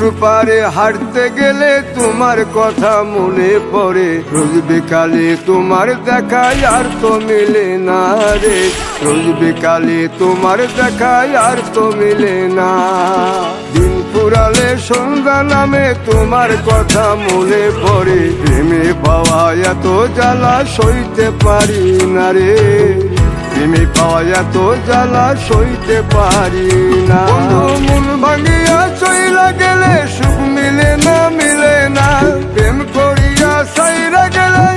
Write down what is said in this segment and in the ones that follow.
পুকুর পাড়ে হাঁটতে গেলে তোমার কথা মনে পড়ে, রোজ বিকালে তোমার দেখা আর তো মিলে না রে, রোজ বিকালে তোমার দেখা আর তো মিলে না। দিন ফুরালে সন্ধ্যা নামে তোমার কথা মনে পড়ে, প্রেমে পাওয়া এত জ্বালা সইতে পারি না রে, প্রেমে পাওয়া এত জ্বালা সইতে পারি না। মন ভাঙিয়া চইলা গেলে সুখ মিলে না, মিলে না, প্রেম করিয়া সাইরা গেলে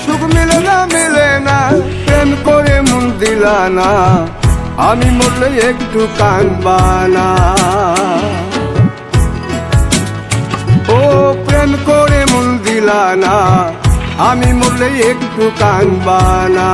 সুখ মিলে না, মিলে না, প্রেম করে মন দিলা না, আমি মরলে একটু কাঁদবা না। ও প্রেম করে মন দিলা না, আমি মরলে একটু কাঁদবা না।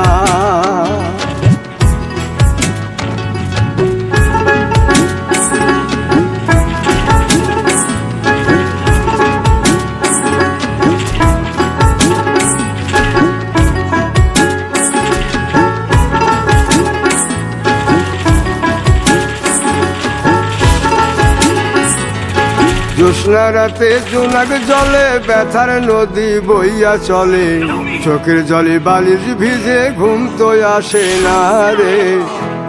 জ্যোৎস্না রাতে জোনাক জলে ব্যথার নদী বইয়া চলে, চোখের জলে বালিশ ভিজে ঘুম তো আসে না রে,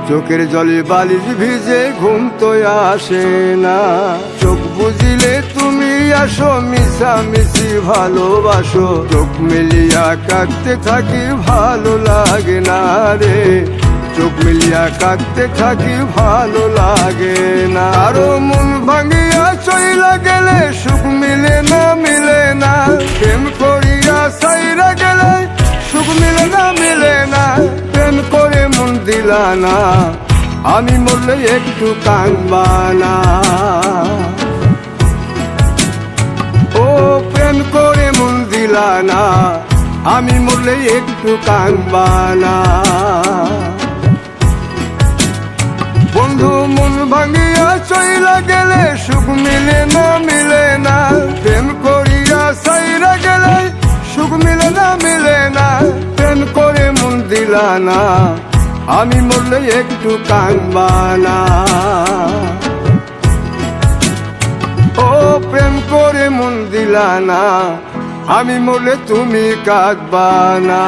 চোখের জলে বালিশ ভিজে ঘুম তো আসে না। চোখ বুঝিলে তুমি আসো, মিশামিশি ভালোবাসো, চোখ মিলিয়া কাঁদতে থাকি ভালো লাগে না রে, চোখ মিলিয়া কাঁদতে থাকি ভালো লাগে না। আরো মন ভাঙিয়া চইলা গেলে সুখ মিলে না, মিলে না, প্রেম করিয়া সাইরা গেলে সুখ মিলে না, মিলে না, প্রেম করে মন দিলা না, আমি মরলে একটু কাঁদবা না। ও প্রেম করে মন দিলা না, আমি মরলে একটু কাঁদবা না। বন্ধু মন ভাঙিয়া চইলা গেলে সুখ মিলে না, মিলে না, প্রেম করিয়া সাইরা গেলে সুখ মিলে না, মিলে না, প্রেম করে মন দিলা না, আমি মরলে একটু কাঁদবা না। ও প্রেম করে মন দিলা না, আমি মরলে তুমি কাঁদবা না।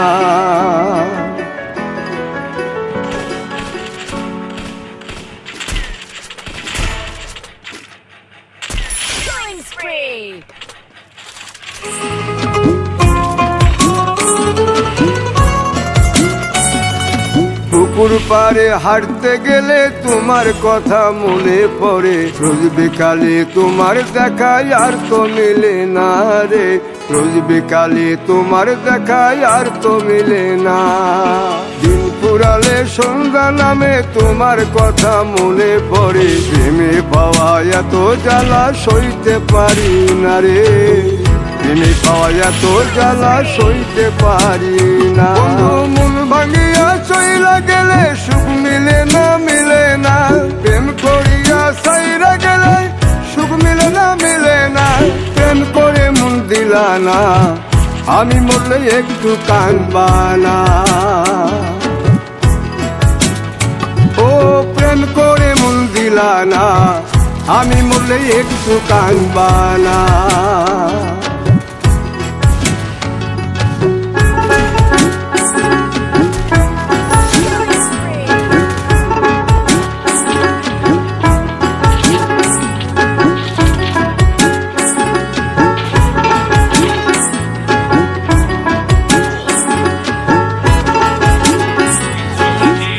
পুকুর পাড়ে হাঁটতে গেলে তোমার কথা মনে পড়ে, রোজ বিকালে তোমার দেখা আর তো মিলে না রে, রোজ বিকালে তোমার দেখা আর তো মিলে না। দিন ফুরালে সন্ধ্যা নামে তোমার কথা মনে পড়ে, প্রেমে পাওয়া এত জ্বালা সইতে পারি না রে, প্রেমে পাওয়া এত জ্বালা সইতে পারি না। মন ভাঙিয়া চইলা গেলে সুখ মিলে না, মিলে না, প্রেম করিয়া সাইরা গেলে সুখ মিলে না, মিলে না, প্রেম করে মন দিলা না, আমি মরলে একটু কাঁদবা না। ও প্রেম করে মন দিলা না, আমি মরলে একটু কাঁদবা না।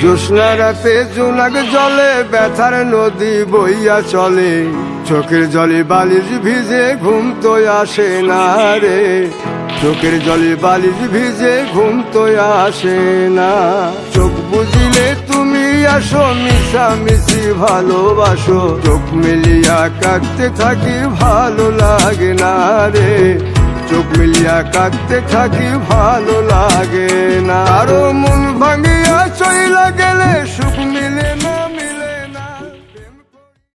জ্যোৎস্না রাতে জোনাক জলে ব্যথার নদী বইয়া চলে, চোখের জলে বালিশ ভিজে ঘুম তো আসে না রে, চোখের জলে বালিশ ভিজে ঘুম তো আসে না। চোখ বুঝিলে তুমি আসো, মিশামিশি ভালোবাসো, চোখ মিলিয়া কাঁদতে থাকি ভালো লাগে না রে, চোখ মিলিয়া কাঁদতে থাকি ভালো লাগে না। আরো মন ভাঙিয়া চইলা গেলে সুখ মিলে